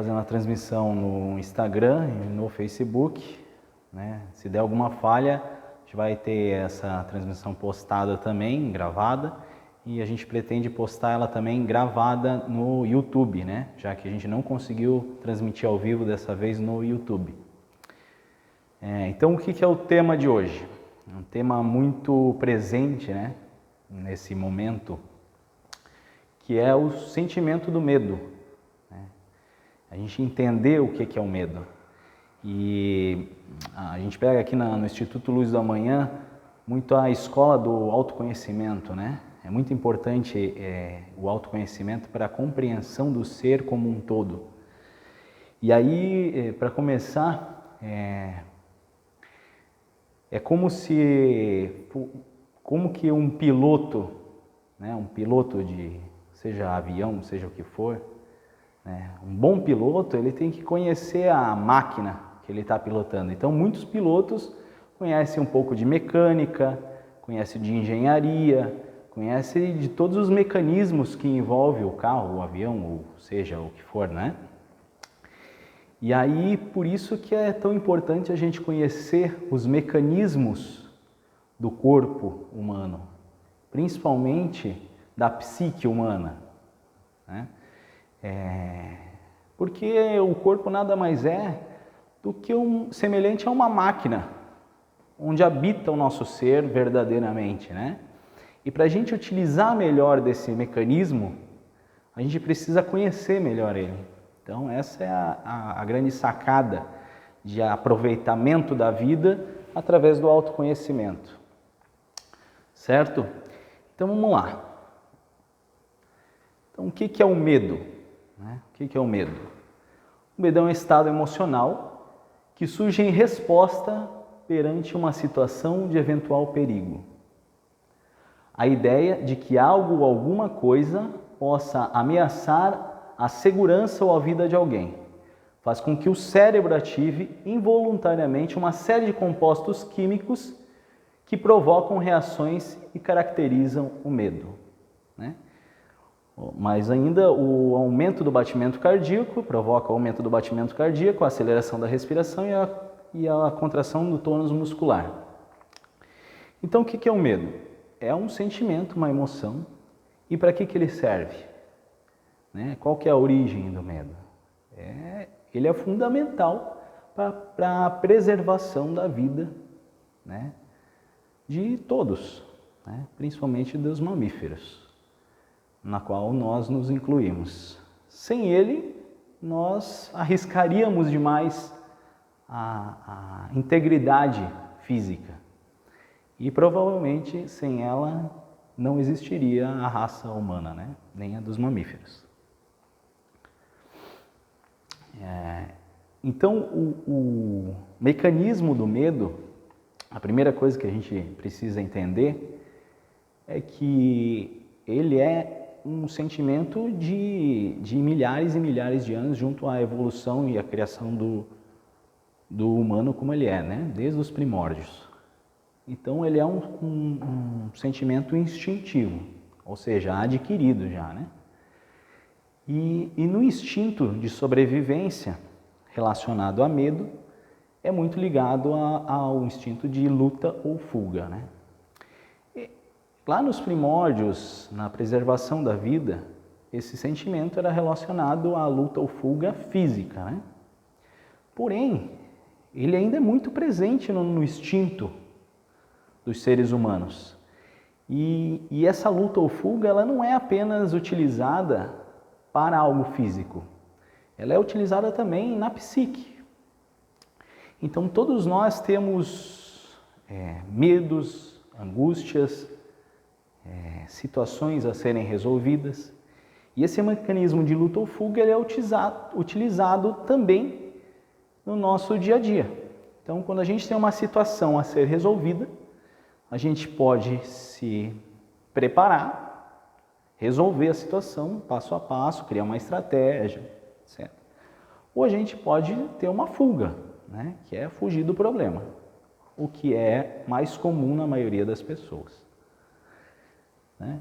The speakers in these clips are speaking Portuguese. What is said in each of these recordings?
Fazendo a transmissão no Instagram e no Facebook, né? Se der alguma falha, a gente vai ter essa transmissão postada também, gravada, e a gente pretende postar ela também gravada no YouTube, né? Já que a gente não conseguiu transmitir ao vivo dessa vez no YouTube. Então, o que é o tema de hoje? Um tema muito presente, né? Nesse momento, que é o sentimento do medo. A gente entender o que é o medo. E a gente pega aqui no Instituto Luz do Amanhã muito a escola do autoconhecimento, né? É muito importante o autoconhecimento para a compreensão do ser como um todo. E aí, para começar, como que um piloto, né? Um piloto seja avião, seja o que for, um bom piloto, ele tem que conhecer a máquina que ele está pilotando. Então, muitos pilotos conhecem um pouco de mecânica, conhecem de engenharia, conhecem de todos os mecanismos que envolvem o carro, o avião, ou seja, o que for, né? E aí, por isso que é tão importante a gente conhecer os mecanismos do corpo humano, principalmente da psique humana, né? Porque o corpo nada mais é do que semelhante a uma máquina, onde habita o nosso ser verdadeiramente, né? E para a gente utilizar melhor desse mecanismo, a gente precisa conhecer melhor ele. Então essa é a grande sacada de aproveitamento da vida através do autoconhecimento. Certo? Então vamos lá. Então o que é o medo? O que é o medo? O medo é um estado emocional que surge em resposta perante uma situação de eventual perigo. A ideia de que algo ou alguma coisa possa ameaçar a segurança ou a vida de alguém faz com que o cérebro ative involuntariamente uma série de compostos químicos que provocam reações e caracterizam o medo, né? Mas ainda o aumento do batimento cardíaco provoca o aumento do batimento cardíaco, a aceleração da respiração e a contração do tônus muscular. Então o que é o medo? É um sentimento, uma emoção. E para que ele serve? Qual que é a origem do medo? Ele é fundamental para a preservação da vida, né, de todos, né, principalmente dos mamíferos, na qual nós nos incluímos. Sem ele, nós arriscaríamos demais a integridade física. E provavelmente, sem ela, não existiria a raça humana, né? Nem a dos mamíferos. Então, o mecanismo do medo, a primeira coisa que a gente precisa entender é que ele é um sentimento de milhares e milhares de anos junto à evolução e à criação do humano como ele é, né? Desde os primórdios. Então ele é um sentimento instintivo, ou seja, adquirido já, né? E no instinto de sobrevivência relacionado a medo, é muito ligado ao instinto de luta ou fuga, né? Lá nos primórdios, na preservação da vida, esse sentimento era relacionado à luta ou fuga física, né? Porém, ele ainda é muito presente no instinto dos seres humanos. E essa luta ou fuga, ela não é apenas utilizada para algo físico. Ela é utilizada também na psique. Então, todos nós temos medos, angústias, situações a serem resolvidas. E esse mecanismo de luta ou fuga ele é utilizado também no nosso dia a dia. Então, quando a gente tem uma situação a ser resolvida, a gente pode se preparar, resolver a situação passo a passo, criar uma estratégia, etc. Ou a gente pode ter uma fuga, né? Que é fugir do problema, o que é mais comum na maioria das pessoas, né?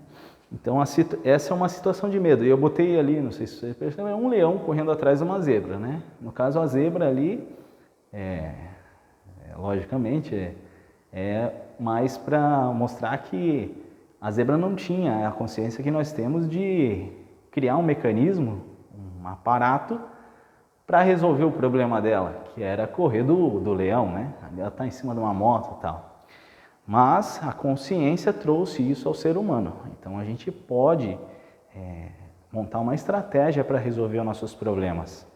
Então, essa é uma situação de medo. E eu botei ali, não sei se você percebeu, um leão correndo atrás de uma zebra, né? No caso, a zebra ali, logicamente, é mais para mostrar que a zebra não tinha a consciência que nós temos de criar um mecanismo, um aparato, para resolver o problema dela, que era correr do leão, né? Ela está em cima de uma moto e tal. Mas a consciência trouxe isso ao ser humano. Então a gente pode montar uma estratégia para resolver os nossos problemas.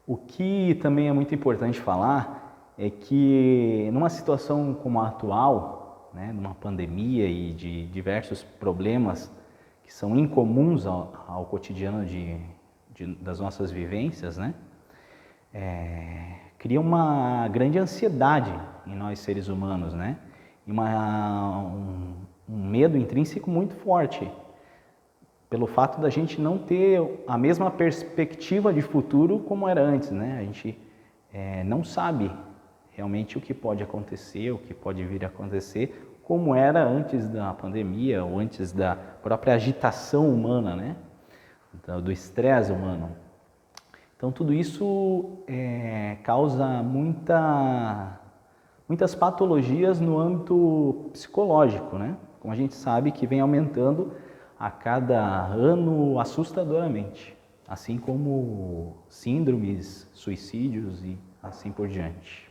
O que também é muito importante falar é que numa situação como a atual, né, numa pandemia e de diversos problemas que são incomuns ao cotidiano das nossas vivências, né, cria uma grande ansiedade em nós seres humanos, né? E um medo intrínseco muito forte, pelo fato da gente não ter a mesma perspectiva de futuro como era antes, né? A gente não sabe realmente o que pode acontecer, o que pode vir a acontecer, como era antes da pandemia ou antes da própria agitação humana, né? Do estresse humano. Então, tudo isso causa muitas patologias no âmbito psicológico, né? Como a gente sabe que vem aumentando a cada ano assustadoramente, assim como síndromes, suicídios e assim por diante.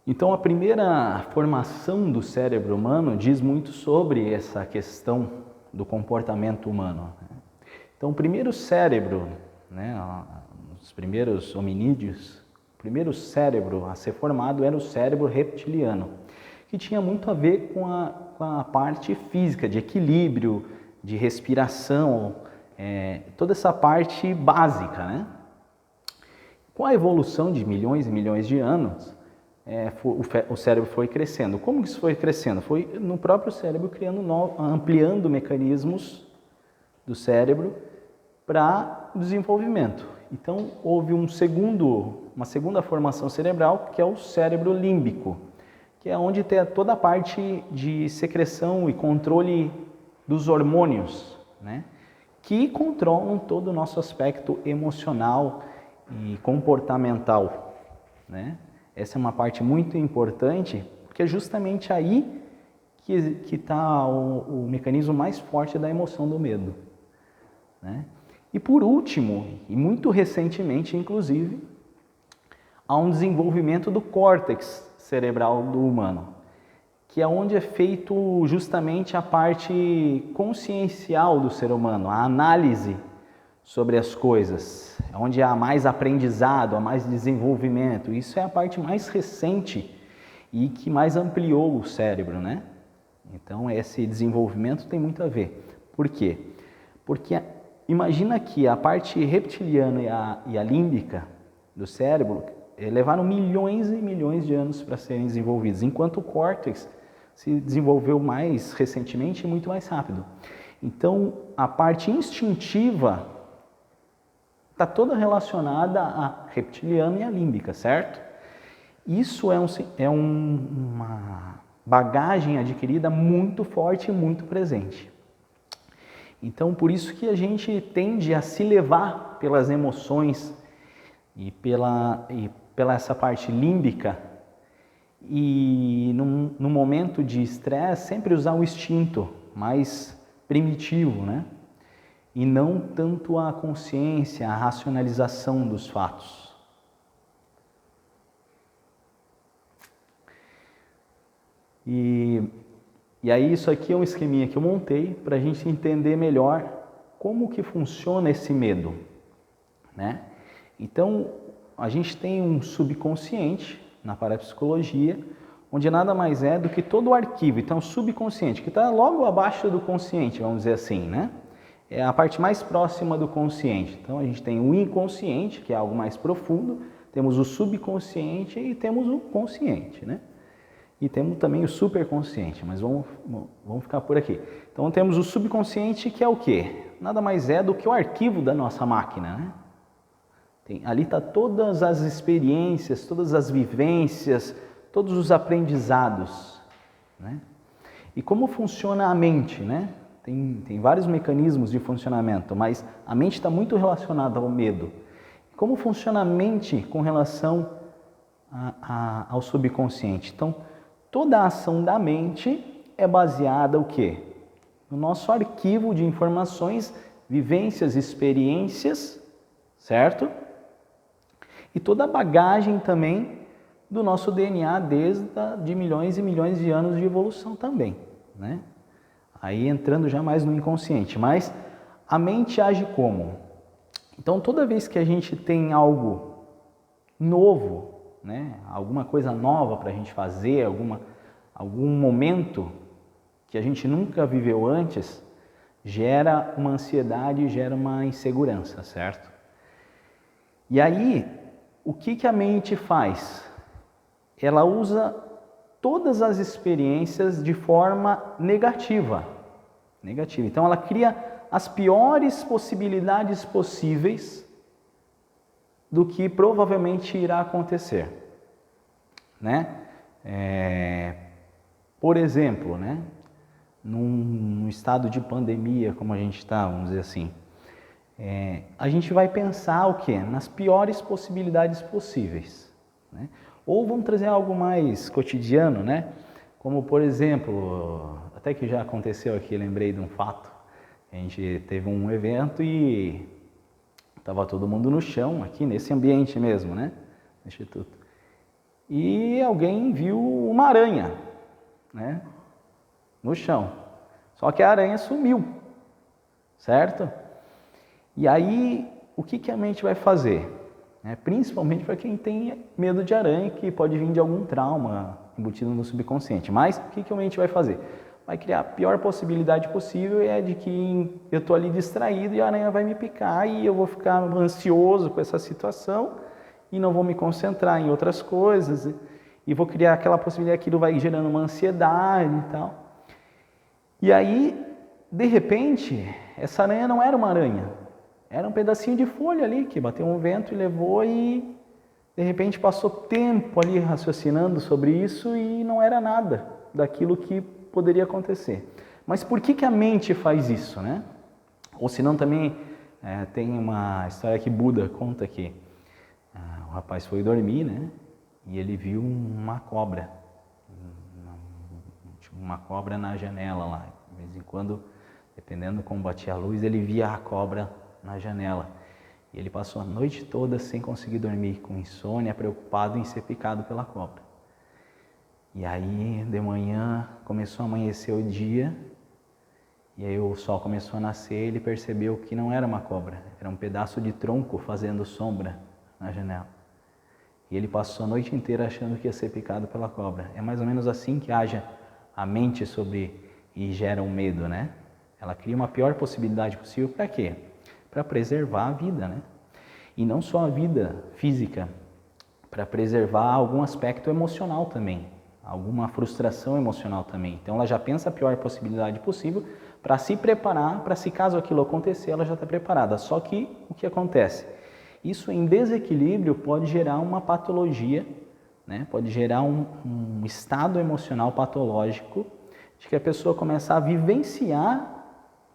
Então, a primeira formação do cérebro humano diz muito sobre essa questão do comportamento humano. Então, o primeiro cérebro, né, os primeiros hominídeos, o primeiro cérebro a ser formado era o cérebro reptiliano, que tinha muito a ver com a parte física, de equilíbrio, de respiração, toda essa parte básica, né? Com a evolução de milhões e milhões de anos, o cérebro foi crescendo. Como que isso foi crescendo? Foi no próprio cérebro ampliando mecanismos do cérebro para desenvolvimento. Então, houve uma segunda formação cerebral, que é o cérebro límbico, que é onde tem toda a parte de secreção e controle dos hormônios, né? Que controlam todo o nosso aspecto emocional e comportamental, né? Essa é uma parte muito importante, porque é justamente aí que está o mecanismo mais forte da emoção do medo, né? E por último, e muito recentemente inclusive, há um desenvolvimento do córtex cerebral do humano, que é onde é feito justamente a parte consciencial do ser humano, a análise sobre as coisas, onde há mais aprendizado, há mais desenvolvimento. Isso é a parte mais recente e que mais ampliou o cérebro, né? Então, esse desenvolvimento tem muito a ver. Por quê? Porque imagina que a parte reptiliana e a límbica do cérebro levaram milhões e milhões de anos para serem desenvolvidos, enquanto o córtex se desenvolveu mais recentemente e muito mais rápido. Então, a parte instintiva está toda relacionada à reptiliana e à límbica, certo? Isso é uma bagagem adquirida muito forte e muito presente. Então, por isso que a gente tende a se levar pelas emoções e pela essa parte límbica e num momento de estresse sempre usar o instinto mais primitivo, né? E não tanto a consciência, a racionalização dos fatos. E aí isso aqui é um esqueminha que eu montei para a gente entender melhor como que funciona esse medo, né? Então, a gente tem um subconsciente na parapsicologia, onde nada mais é do que todo o arquivo. Então, o subconsciente, que está logo abaixo do consciente, vamos dizer assim, né? É a parte mais próxima do consciente. Então, a gente tem o inconsciente, que é algo mais profundo, temos o subconsciente e temos o consciente, né? E temos também o superconsciente, mas vamos ficar por aqui. Então, temos o subconsciente, que é o quê? Nada mais é do que o arquivo da nossa máquina, né? Ali está todas as experiências, todas as vivências, todos os aprendizados, né? E como funciona a mente, né? Tem vários mecanismos de funcionamento, mas a mente está muito relacionada ao medo. Como funciona a mente com relação ao subconsciente? Então, toda a ação da mente é baseada o quê? No nosso arquivo de informações, vivências, experiências, certo? E toda a bagagem também do nosso DNA de milhões e milhões de anos de evolução também, né? Aí entrando já mais no inconsciente, mas a mente age como? Então toda vez que a gente tem algo novo, né? Alguma coisa nova para a gente fazer, algum momento que a gente nunca viveu antes, gera uma ansiedade, gera uma insegurança, certo? E aí, o que a mente faz? Ela usa todas as experiências de forma negativa. Então, ela cria as piores possibilidades possíveis do que provavelmente irá acontecer, né? Por exemplo, né? Num estado de pandemia, como a gente está, vamos dizer assim, a gente vai pensar o quê? Nas piores possibilidades possíveis, né? Ou vamos trazer algo mais cotidiano, né? Como, por exemplo, até que já aconteceu aqui, lembrei de um fato. A gente teve um evento e estava todo mundo no chão, aqui nesse ambiente mesmo, né? No Instituto. E alguém viu uma aranha, né? No chão. Só que a aranha sumiu, certo? E aí, o que a mente vai fazer? Principalmente para quem tem medo de aranha, que pode vir de algum trauma embutido no subconsciente. Mas o que a mente vai fazer? Vai criar a pior possibilidade possível, é de que eu estou ali distraído e a aranha vai me picar e eu vou ficar ansioso com essa situação e não vou me concentrar em outras coisas e vou criar aquela possibilidade que aquilo vai gerando uma ansiedade e tal. E aí, de repente, essa aranha não era uma aranha, era um pedacinho de folha ali que bateu um vento e levou e de repente passou tempo ali raciocinando sobre isso e não era nada daquilo que poderia acontecer. Mas por que a mente faz isso, né? Ou senão também tem uma história que Buda conta que o rapaz foi dormir, né? E ele viu uma cobra na janela lá. De vez em quando, dependendo como batia a luz, ele via a cobra na janela. E ele passou a noite toda sem conseguir dormir, com insônia, preocupado em ser picado pela cobra. E aí, de manhã, começou a amanhecer o dia, e aí o sol começou a nascer, e ele percebeu que não era uma cobra, era um pedaço de tronco fazendo sombra na janela. E ele passou a noite inteira achando que ia ser picado pela cobra. É mais ou menos assim que age a mente e gera um medo, né? Ela cria uma pior possibilidade possível para quê? Para preservar a vida, né? E não só a vida física, para preservar algum aspecto emocional também, alguma frustração emocional também. Então ela já pensa a pior possibilidade possível para se preparar, para se caso aquilo acontecer, ela já está preparada. Só que o que acontece? Isso em desequilíbrio pode gerar uma patologia, né? Pode gerar um estado emocional patológico de que a pessoa começa a vivenciar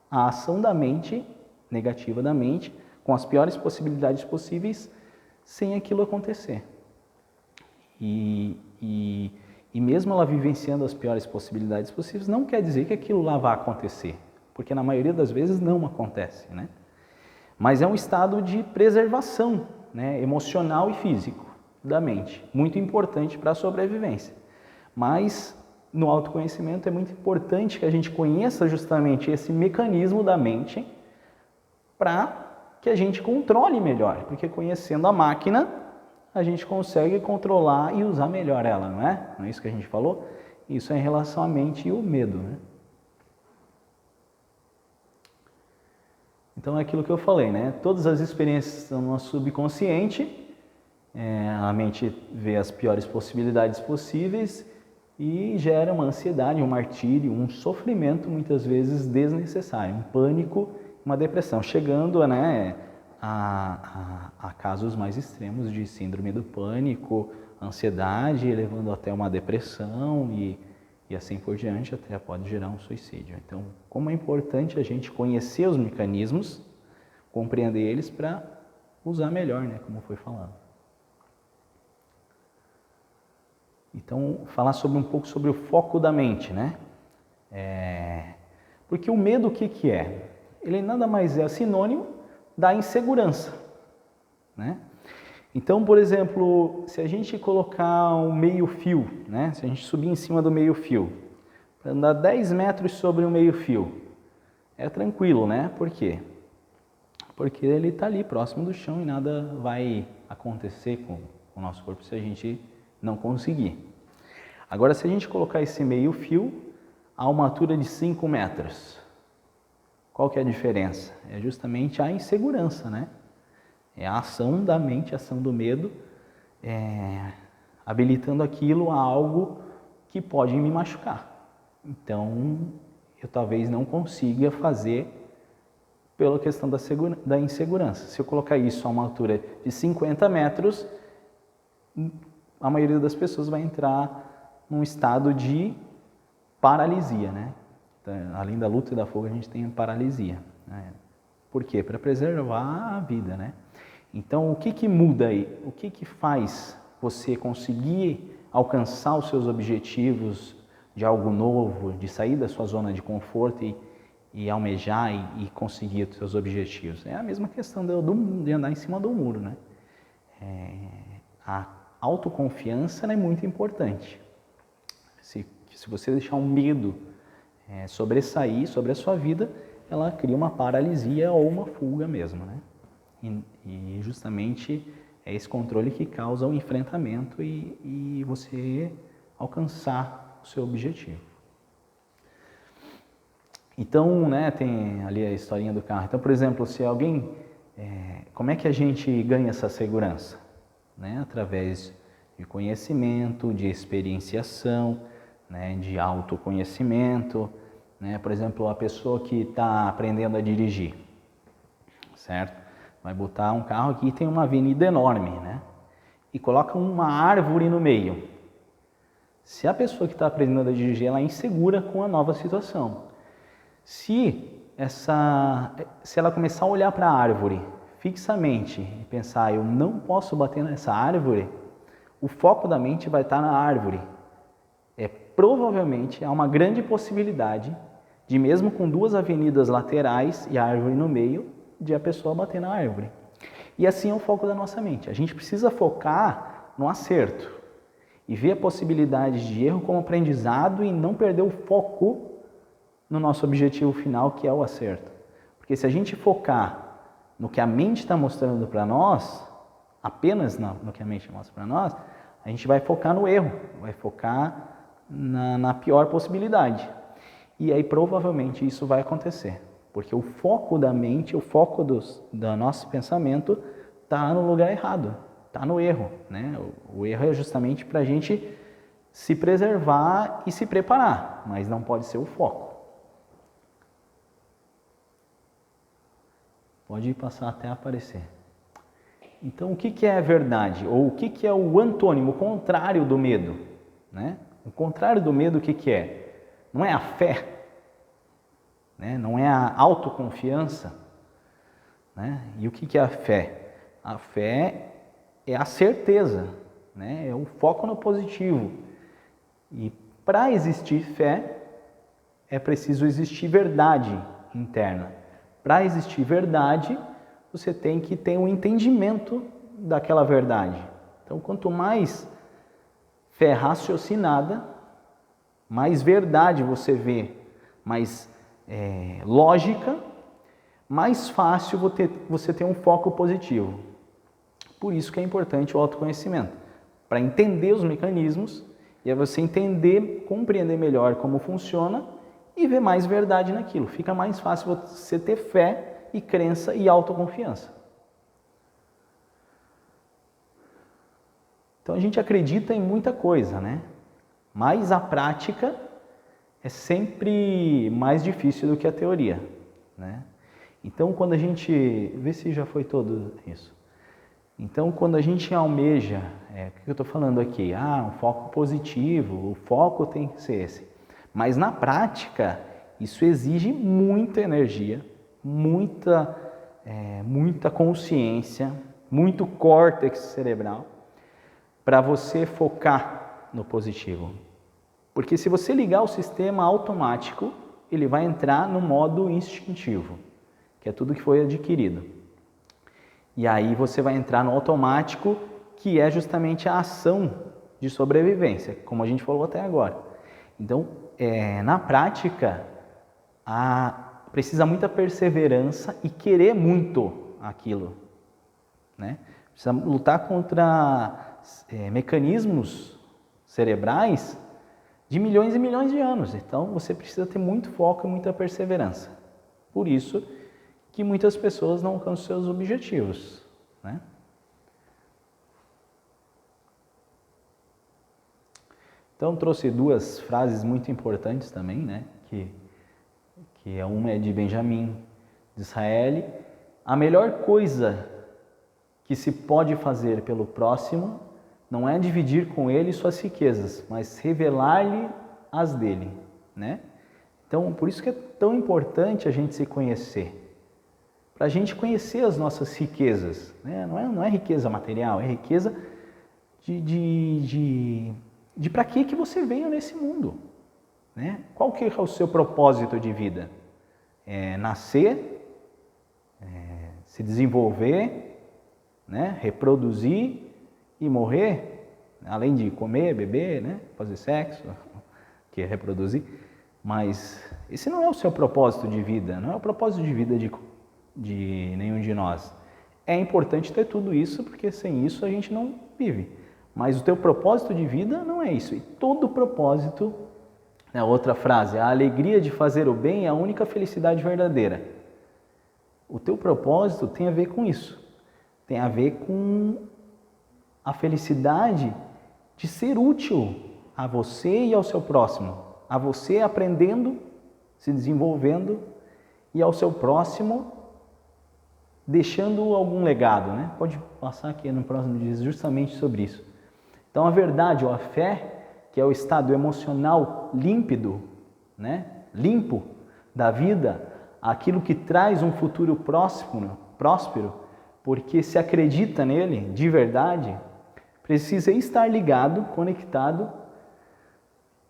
a ação da mente, negativa da mente, com as piores possibilidades possíveis, sem aquilo acontecer. E mesmo ela vivenciando as piores possibilidades possíveis, não quer dizer que aquilo lá vá acontecer, porque na maioria das vezes não acontece, né? Mas é um estado de preservação, né, emocional e físico da mente, muito importante para a sobrevivência. Mas no autoconhecimento é muito importante que a gente conheça justamente esse mecanismo da mente para que a gente controle melhor, porque conhecendo a máquina, a gente consegue controlar e usar melhor ela, não é? Não é isso que a gente falou? Isso é em relação à mente e o medo, né? Então é aquilo que eu falei, né? Todas as experiências estão no nosso subconsciente, a mente vê as piores possibilidades possíveis e gera uma ansiedade, um martírio, um sofrimento muitas vezes desnecessário, um pânico, uma depressão, chegando, né, a casos mais extremos de síndrome do pânico, ansiedade, levando até uma depressão e assim por diante, até pode gerar um suicídio. Então, como é importante a gente conhecer os mecanismos, compreender eles para usar melhor, né, como foi falado. Então, falar um pouco sobre o foco da mente, né? Porque o medo, o que é? Ele nada mais é sinônimo da insegurança, né? Então, por exemplo, se a gente colocar um meio-fio, né? Se a gente subir em cima do meio-fio, para andar 10 metros sobre o meio-fio, é tranquilo, né? Por quê? Porque ele está ali próximo do chão e nada vai acontecer com o nosso corpo se a gente não conseguir. Agora, se a gente colocar esse meio-fio a uma altura de 5 metros, qual que é a diferença? É justamente a insegurança, né? É a ação da mente, a ação do medo, habilitando aquilo a algo que pode me machucar. Então, eu talvez não consiga fazer pela questão da insegurança. Se eu colocar isso a uma altura de 50 metros, a maioria das pessoas vai entrar num estado de paralisia, né? Então, além da luta e da fuga, a gente tem a paralisia, né? Por quê? Para preservar a vida, né? Então, o que muda aí? O que faz você conseguir alcançar os seus objetivos de algo novo, de sair da sua zona de conforto e almejar e conseguir os seus objetivos? É a mesma questão de andar em cima do muro, né? A autoconfiança é muito importante. Se você deixar um medo sobressair sobre a sua vida, ela cria uma paralisia ou uma fuga mesmo, né? E justamente é esse controle que causa o enfrentamento e você alcançar o seu objetivo. Então, né, tem ali a historinha do carro. Então, por exemplo, se alguém... como é que a gente ganha essa segurança? Né? Através de conhecimento, de experienciação, né, de autoconhecimento, né? Por exemplo, a pessoa que está aprendendo a dirigir, certo? Vai botar um carro aqui e tem uma avenida enorme, né? E coloca uma árvore no meio. Se a pessoa que está aprendendo a dirigir, ela é insegura com a nova situação. Se ela começar a olhar para a árvore fixamente e pensar, eu não posso bater nessa árvore, o foco da mente vai estar na árvore. Provavelmente há uma grande possibilidade de, mesmo com duas avenidas laterais e a árvore no meio, de a pessoa bater na árvore. E assim é o foco da nossa mente. A gente precisa focar no acerto e ver a possibilidade de erro como aprendizado e não perder o foco no nosso objetivo final, que é o acerto. Porque se a gente focar no que a mente está mostrando para nós, apenas no que a mente mostra para nós, a gente vai focar no erro, vai focar na pior possibilidade. E aí provavelmente isso vai acontecer. Porque o foco da mente, o foco do nosso pensamento está no lugar errado, está no erro, né? O erro é justamente para a gente se preservar e se preparar, mas não pode ser o foco. Pode passar até aparecer. Então, o que é a verdade? Ou o que é o antônimo, o contrário do medo, né? O contrário do medo, o que é? Não é a fé, né? Não é a autoconfiança, né? E o que é a fé? A fé é a certeza, né? É o foco no positivo. E para existir fé, é preciso existir verdade interna. Para existir verdade, você tem que ter um entendimento daquela verdade. Então, quanto mais fé raciocinada, mais verdade você vê, mais lógica, mais fácil você ter um foco positivo. Por isso que é importante o autoconhecimento, para entender os mecanismos, e é você entender, compreender melhor como funciona e ver mais verdade naquilo. Fica mais fácil você ter fé e crença e autoconfiança. Então a gente acredita em muita coisa, né? Mas a prática é sempre mais difícil do que a teoria, né? Então quando a gente... Vê se já foi todo isso. Então quando a gente almeja... o que eu estou falando aqui? Um foco positivo, o foco tem que ser esse. Mas na prática, isso exige muita energia, muita consciência, muito córtex cerebral para você focar no positivo. Porque se você ligar o sistema automático, ele vai entrar no modo instintivo, que é tudo que foi adquirido. E aí você vai entrar no automático, que é justamente a ação de sobrevivência, como a gente falou até agora. Então, na prática, precisa muita perseverança e querer muito aquilo, né? Precisa lutar contra mecanismos cerebrais de milhões e milhões de anos. Então, você precisa ter muito foco e muita perseverança. Por isso que muitas pessoas não alcançam seus objetivos, né? Então, trouxe duas frases muito importantes também, né? Uma é de Benjamin Disraeli. A melhor coisa que se pode fazer pelo próximo não é dividir com ele suas riquezas, mas revelar-lhe as dele, né? Então, por isso que é tão importante a gente se conhecer, para a gente conhecer as nossas riquezas, né? Não é riqueza material, é riqueza de para que você veio nesse mundo, né? Qual que é o seu propósito de vida? Nascer, se desenvolver, né? Reproduzir e morrer, além de comer, beber, né? Fazer sexo, que é reproduzir. Mas esse não é o seu propósito de vida, não é o propósito de vida de nenhum de nós. É importante ter tudo isso, porque sem isso a gente não vive. Mas o teu propósito de vida não é isso. E todo propósito, né, outra frase, a alegria de fazer o bem é a única felicidade verdadeira. O teu propósito tem a ver com isso. Tem a ver com a felicidade de ser útil a você e ao seu próximo. A você aprendendo, se desenvolvendo, e ao seu próximo deixando algum legado, né? Pode passar aqui no próximo dia justamente sobre isso. Então, a verdade ou a fé, que é o estado emocional límpido, né? Limpo da vida, aquilo que traz um futuro próspero, porque se acredita nele de verdade, precisa estar ligado, conectado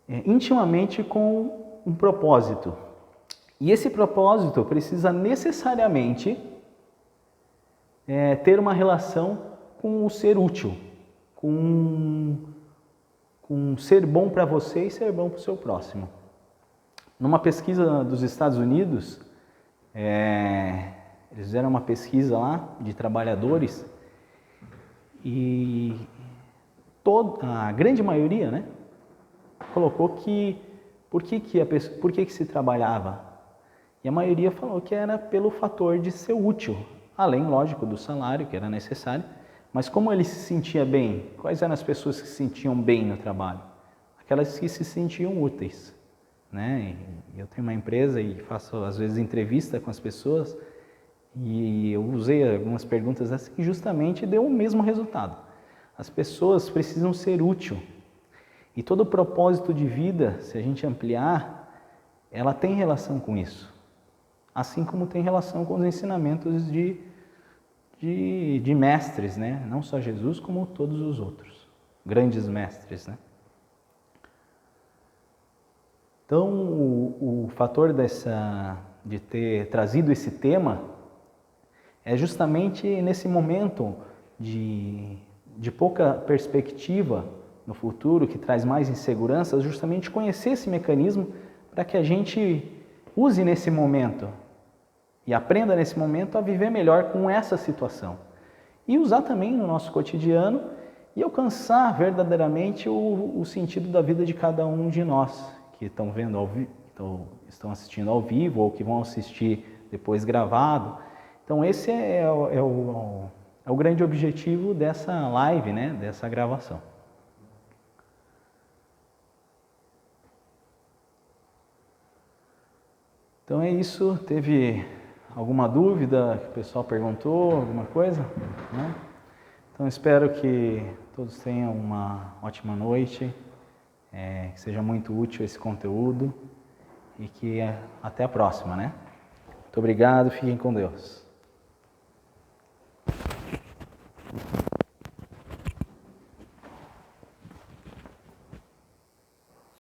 intimamente com um propósito. E esse propósito precisa necessariamente ter uma relação com o ser útil, com ser bom para você e ser bom para o seu próximo. Numa pesquisa dos Estados Unidos, eles fizeram uma pesquisa lá de trabalhadores e a grande maioria, né, colocou que por que se trabalhava? E a maioria falou que era pelo fator de ser útil, além, lógico, do salário que era necessário. Mas como ele se sentia bem? Quais eram as pessoas que se sentiam bem no trabalho? Aquelas que se sentiam úteis, né? Eu tenho uma empresa e faço às vezes entrevista com as pessoas e eu usei algumas perguntas assim e justamente deu o mesmo resultado. As pessoas precisam ser úteis. E todo o propósito de vida, se a gente ampliar, ela tem relação com isso. Assim como tem relação com os ensinamentos de mestres, né? Não só Jesus, como todos os outros, grandes mestres, né? Então, o fator de ter trazido esse tema é justamente nesse momento de pouca perspectiva no futuro, que traz mais insegurança, justamente conhecer esse mecanismo para que a gente use nesse momento e aprenda nesse momento a viver melhor com essa situação. E usar também no nosso cotidiano e alcançar verdadeiramente o sentido da vida de cada um de nós que estão vendo estão assistindo ao vivo ou que vão assistir depois gravado. Então esse é o grande objetivo dessa live, né? Dessa gravação. Então é isso. Teve alguma dúvida que o pessoal perguntou, alguma coisa? Não? Então espero que todos tenham uma ótima noite. Que seja muito útil esse conteúdo e que até a próxima, né? Muito obrigado, fiquem com Deus.